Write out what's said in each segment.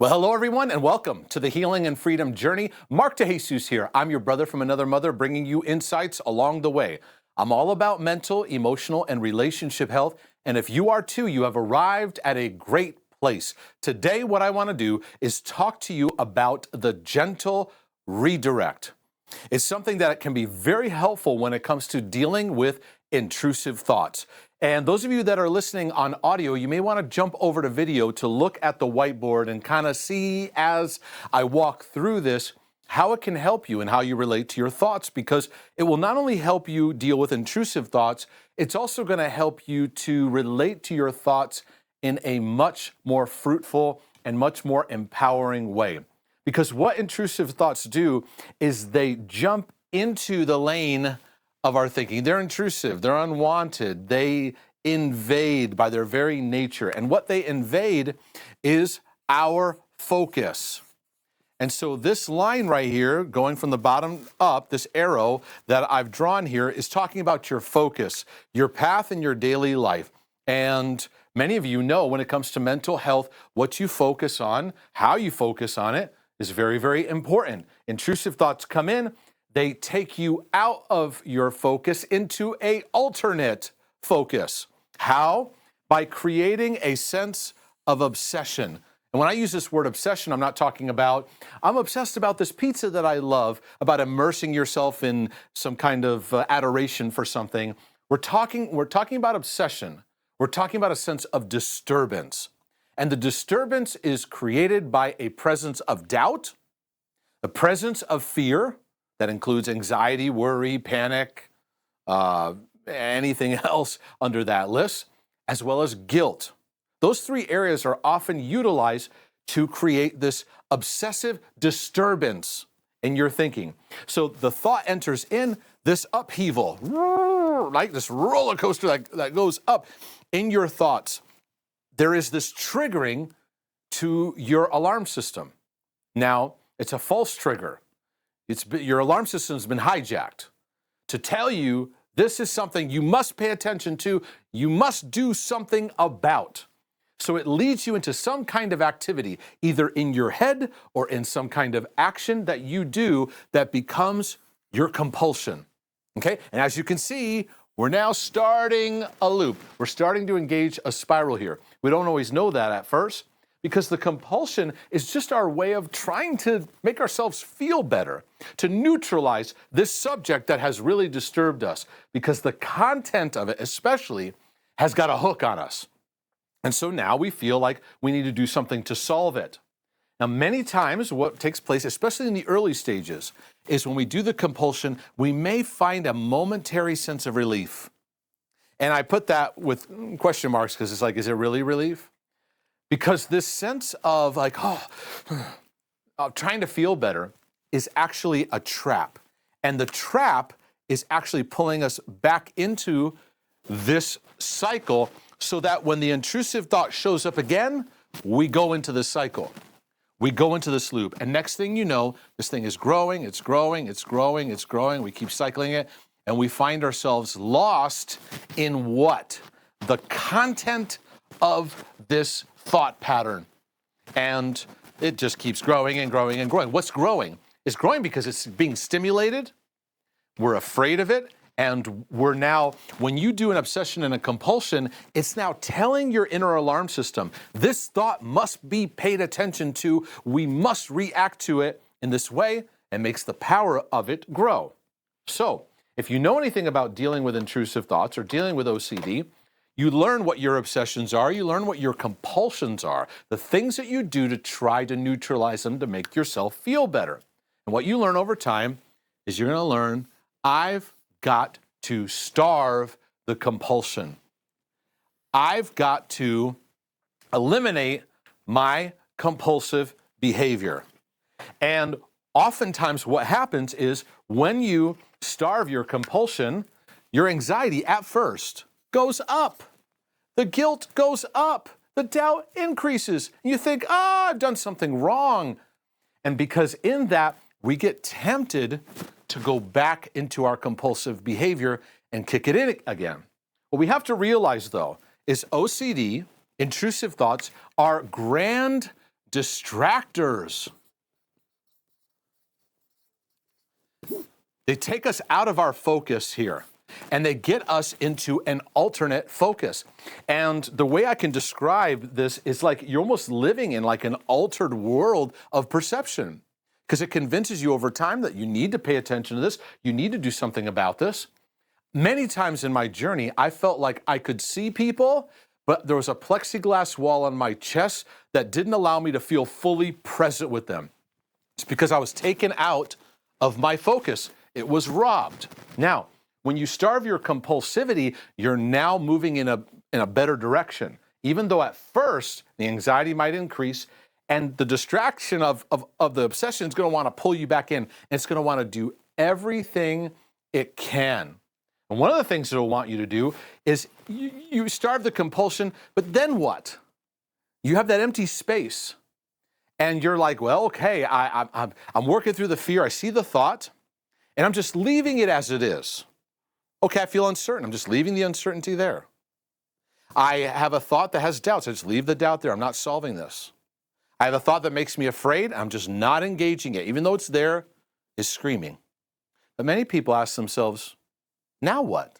Well, hello everyone, and welcome to the Healing and Freedom Journey. Mark DeJesus here. I'm your brother from another mother, bringing you insights along the way. I'm all about mental, emotional, and relationship health, and if you are too, you have arrived at a great place. Today, what I want to do is talk to you about the gentle redirect. It's something that can be very helpful when it comes to dealing with intrusive thoughts. And those of you that are listening on audio, you may want to jump over to video to look at the whiteboard and kind of see as I walk through this how it can help you and how you relate to your thoughts, because it will not only help you deal with intrusive thoughts, it's also going to help you to relate to your thoughts in a much more fruitful and much more empowering way. Because what intrusive thoughts do is they jump into the lane of our thinking. They're intrusive, they're unwanted, they invade by their very nature. And what they invade is our focus. And so this line right here, going from the bottom up, this arrow that I've drawn here is talking about your focus, your path in your daily life. And many of you know when it comes to mental health, what you focus on, how you focus on it is very, very important. Intrusive thoughts come in, they take you out of your focus into an alternate focus. How? By creating a sense of obsession. And when I use this word obsession, I'm not talking about, I'm obsessed about this pizza that I love, about immersing yourself in some kind of adoration for something. We're talking about obsession. We're talking about a sense of disturbance. And the disturbance is created by a presence of doubt, the presence of fear, that includes anxiety, worry, panic, anything else under that list, as well as guilt. Those three areas are often utilized to create this obsessive disturbance in your thinking. So the thought enters in this upheaval, like this roller coaster that goes up in your thoughts. There is this triggering to your alarm system. Now, it's a false trigger. Your alarm system's been hijacked to tell you this is something you must pay attention to, you must do something about. So it leads you into some kind of activity, either in your head or in some kind of action that you do that becomes your compulsion. Okay? And as you can see, we're now starting a loop. We're starting to engage a spiral here. We don't always know that at first, because the compulsion is just our way of trying to make ourselves feel better, to neutralize this subject that has really disturbed us, because the content of it especially has got a hook on us. And so now we feel like we need to do something to solve it. Now, many times what takes place, especially in the early stages, is when we do the compulsion, we may find a momentary sense of relief. And I put that with question marks because it's like, is it really relief? Because this sense of like, of trying to feel better is actually a trap. And the trap is actually pulling us back into this cycle so that when the intrusive thought shows up again, we go into this cycle. We go into this loop. And next thing you know, this thing is growing, it's growing, it's growing, it's growing. We keep cycling it. And we find ourselves lost in what? The content of this thought pattern. And it just keeps growing and growing and growing. What's growing? It's growing because it's being stimulated. We're afraid of it. And we're now, when you do an obsession and a compulsion, it's now telling your inner alarm system, this thought must be paid attention to. We must react to it in this way, and makes the power of it grow. So if you know anything about dealing with intrusive thoughts or dealing with OCD, you learn what your obsessions are, you learn what your compulsions are, the things that you do to try to neutralize them to make yourself feel better. And what you learn over time is you're going to learn, I've got to starve the compulsion. I've got to eliminate my compulsive behavior. And oftentimes what happens is when you starve your compulsion, your anxiety at first goes up. The guilt goes up. The doubt increases. And you think, I've done something wrong. And because in that, we get tempted to go back into our compulsive behavior and kick it in again. What we have to realize, though, is OCD, intrusive thoughts, are grand distractors. They take us out of our focus here, and they get us into an alternate focus. And the way I can describe this is like you're almost living in like an altered world of perception, because it convinces you over time that you need to pay attention to this, you need to do something about this. Many times in my journey, I felt like I could see people, but there was a plexiglass wall on my chest that didn't allow me to feel fully present with them. It's because I was taken out of my focus. It was robbed. Now, when you starve your compulsivity, you're now moving in a better direction. Even though at first the anxiety might increase and the distraction of the obsession is going to want to pull you back in. And it's going to want to do everything it can. And one of the things it'll want you to do is you starve the compulsion, but then what? You have that empty space. And you're like, well, okay, I'm working through the fear. I see the thought, and I'm just leaving it as it is. Okay, I feel uncertain. I'm just leaving the uncertainty there. I have a thought that has doubts. I just leave the doubt there. I'm not solving this. I have a thought that makes me afraid. I'm just not engaging it. Even though it's there, it's screaming. But many people ask themselves, now what?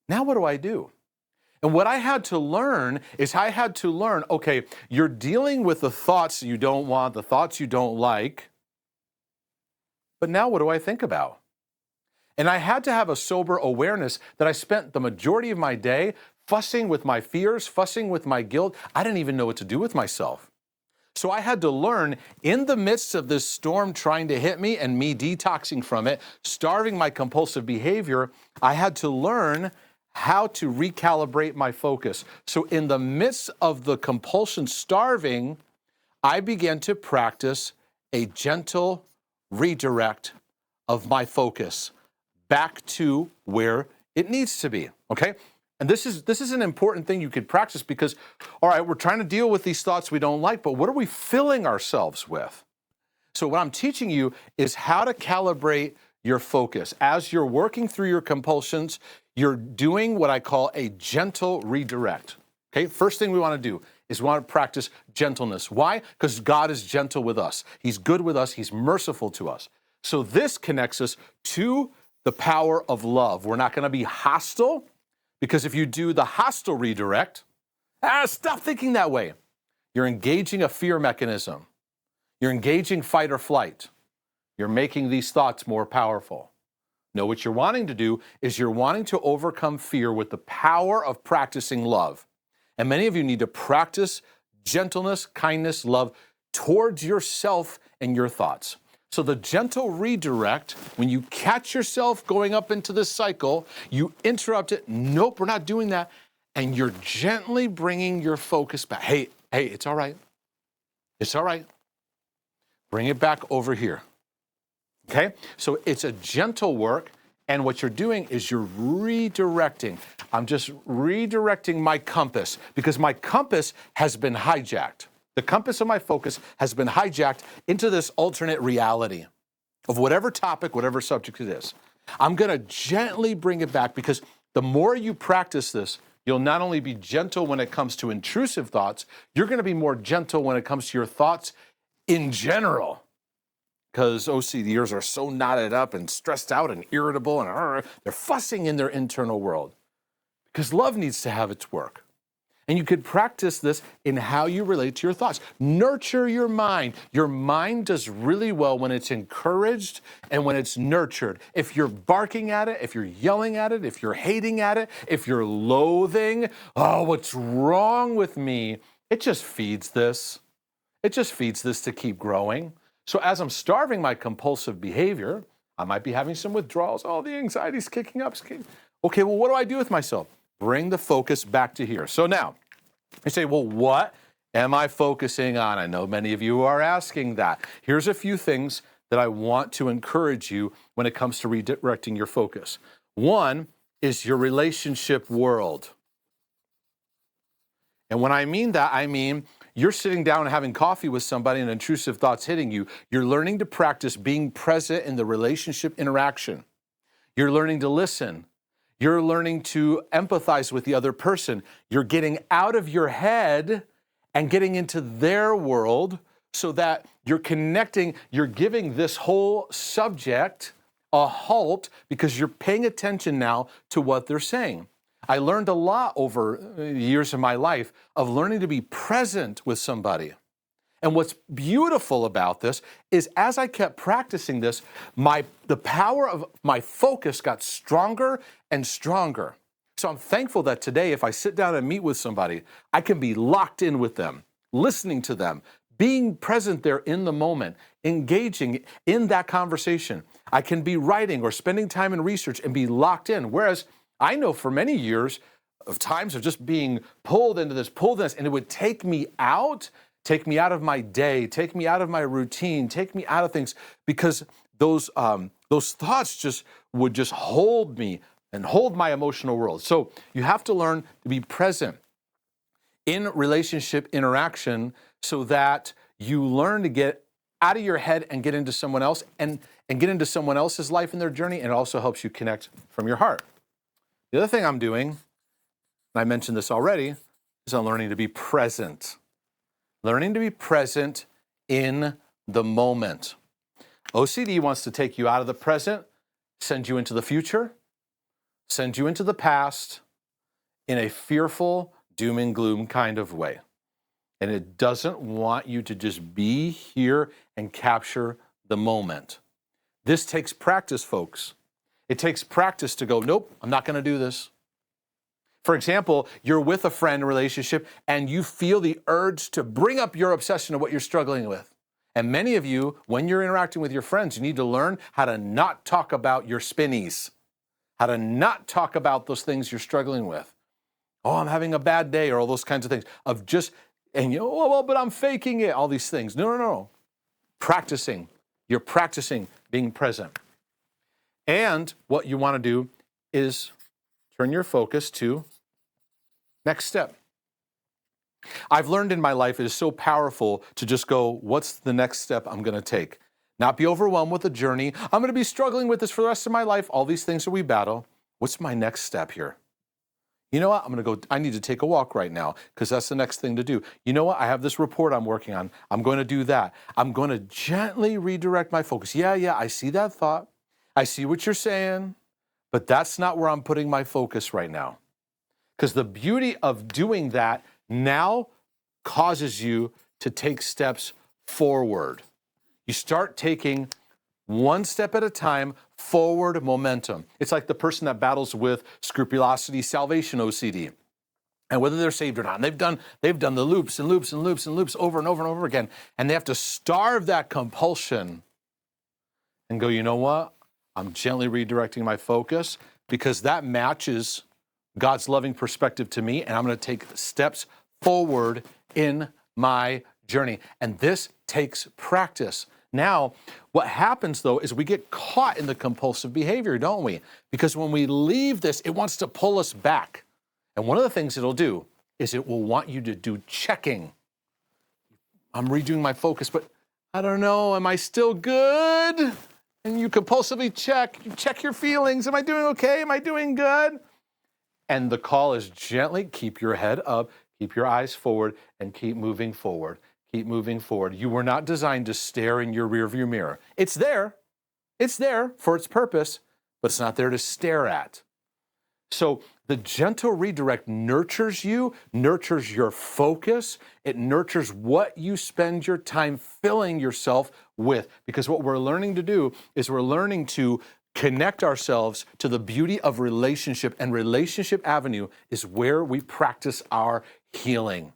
Now what do I do? And what I had to learn is okay, you're dealing with the thoughts you don't want, the thoughts you don't like, but now what do I think about? And I had to have a sober awareness that I spent the majority of my day fussing with my fears, fussing with my guilt. I didn't even know what to do with myself. So I had to learn, in the midst of this storm trying to hit me and me detoxing from it, starving my compulsive behavior, I had to learn how to recalibrate my focus. So in the midst of the compulsion starving, I began to practice a gentle redirect of my focus back to where it needs to be, okay? And this is an important thing you could practice because, all right, we're trying to deal with these thoughts we don't like, but what are we filling ourselves with? So what I'm teaching you is how to calibrate your focus. As you're working through your compulsions, you're doing what I call a gentle redirect, okay? First thing we want to do is we want to practice gentleness. Why? Because God is gentle with us. He's good with us. He's merciful to us. So this connects us to the power of love. We're not going to be hostile, because if you do the hostile redirect, stop thinking that way. You're engaging a fear mechanism. You're engaging fight or flight. You're making these thoughts more powerful. No, what you're wanting to do is you're wanting to overcome fear with the power of practicing love. And many of you need to practice gentleness, kindness, love towards yourself and your thoughts. So the gentle redirect, when you catch yourself going up into this cycle, you interrupt it. Nope, we're not doing that. And you're gently bringing your focus back. Hey, it's all right. It's all right. Bring it back over here. Okay? So it's a gentle work. And what you're doing is you're redirecting. I'm just redirecting my compass because my compass has been hijacked. The compass of my focus has been hijacked into this alternate reality of whatever topic, whatever subject it is. I'm going to gently bring it back because the more you practice this, you'll not only be gentle when it comes to intrusive thoughts, you're going to be more gentle when it comes to your thoughts in general. Because OCDers are so knotted up and stressed out and irritable and they're fussing in their internal world. Because love needs to have its work. And you could practice this in how you relate to your thoughts. Nurture your mind. Your mind does really well when it's encouraged and when it's nurtured. If you're barking at it, if you're yelling at it, if you're hating at it, if you're loathing, oh, what's wrong with me? It just feeds this. It just feeds this to keep growing. So as I'm starving my compulsive behavior, I might be having some withdrawals. Oh, the anxiety's kicking up. Okay, well, what do I do with myself? Bring the focus back to here. So now, you say, well, what am I focusing on? I know many of you are asking that. Here's a few things that I want to encourage you when it comes to redirecting your focus. One is your relationship world. And when I mean that, I mean you're sitting down and having coffee with somebody and intrusive thoughts hitting you. You're learning to practice being present in the relationship interaction. You're learning to listen. You're learning to empathize with the other person. You're getting out of your head and getting into their world so that you're connecting, you're giving this whole subject a halt because you're paying attention now to what they're saying. I learned a lot over years of my life of learning to be present with somebody. And what's beautiful about this is as I kept practicing this, the power of my focus got stronger and stronger. So I'm thankful that today, if I sit down and meet with somebody, I can be locked in with them, listening to them, being present there in the moment, engaging in that conversation. I can be writing or spending time in research and be locked in. Whereas I know for many years of times of just being pulled into this, and it would take me out of my day, take me out of my routine, take me out of things because those thoughts would hold me and hold my emotional world. So you have to learn to be present in relationship interaction so that you learn to get out of your head and get into someone else and get into someone else's life and their journey, and it also helps you connect from your heart. The other thing I'm doing, and I mentioned this already, is I'm learning to be present. Learning to be present in the moment. OCD wants to take you out of the present, send you into the future, send you into the past in a fearful, doom and gloom kind of way. And it doesn't want you to just be here and capture the moment. This takes practice, folks. It takes practice to go, nope, I'm not going to do this. For example, you're with a friend relationship and you feel the urge to bring up your obsession of what you're struggling with. And many of you, when you're interacting with your friends, you need to learn how to not talk about your spinnies, how to not talk about those things you're struggling with. Oh, I'm having a bad day, or all those kinds of things of just, and you know, oh, well, but I'm faking it, all these things. No. Practicing. You're practicing being present. And what you want to do is turn your focus to next step. I've learned in my life it is so powerful to just go, what's the next step I'm going to take? Not be overwhelmed with the journey. I'm going to be struggling with this for the rest of my life. All these things that we battle. What's my next step here? You know what? I'm going to go, I need to take a walk right now because that's the next thing to do. You know what? I have this report I'm working on. I'm going to do that. I'm going to gently redirect my focus. Yeah, I see that thought. I see what you're saying, but that's not where I'm putting my focus right now. Because the beauty of doing that now causes you to take steps forward. You start taking one step at a time, forward momentum. It's like the person that battles with scrupulosity, salvation, OCD. And whether they're saved or not, and they've done the loops and loops and loops and loops over and over and over again. And they have to starve that compulsion and go, you know what? I'm gently redirecting my focus because that matches God's loving perspective to me, and I'm going to take steps forward in my journey. And this takes practice. Now, what happens, though, is we get caught in the compulsive behavior, don't we? Because when we leave this, it wants to pull us back. And one of the things it'll do is it will want you to do checking. I'm redoing my focus, but I don't know, am I still good? And you compulsively check your feelings. Am I doing okay? Am I doing good? And the call is gently keep your head up, keep your eyes forward, and keep moving forward. Keep moving forward. You were not designed to stare in your rearview mirror. It's there. It's there for its purpose, but it's not there to stare at. So the gentle redirect nurtures you, nurtures your focus. It nurtures what you spend your time filling yourself with. Because what we're learning to do is we're learning to connect ourselves to the beauty of relationship, and Relationship Avenue is where we practice our healing.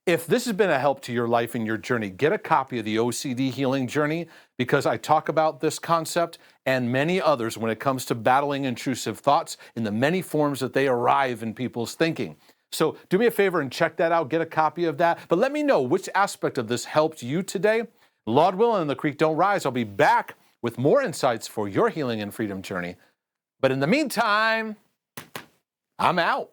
If this has been a help to your life and your journey, get a copy of the OCD Healing Journey, because I talk about this concept and many others when it comes to battling intrusive thoughts in the many forms that they arrive in people's thinking. So do me a favor and check that out, get a copy of that. But let me know which aspect of this helped you today. Lord willing, the creek don't rise. I'll be back with more insights for your healing and freedom journey. But in the meantime, I'm out.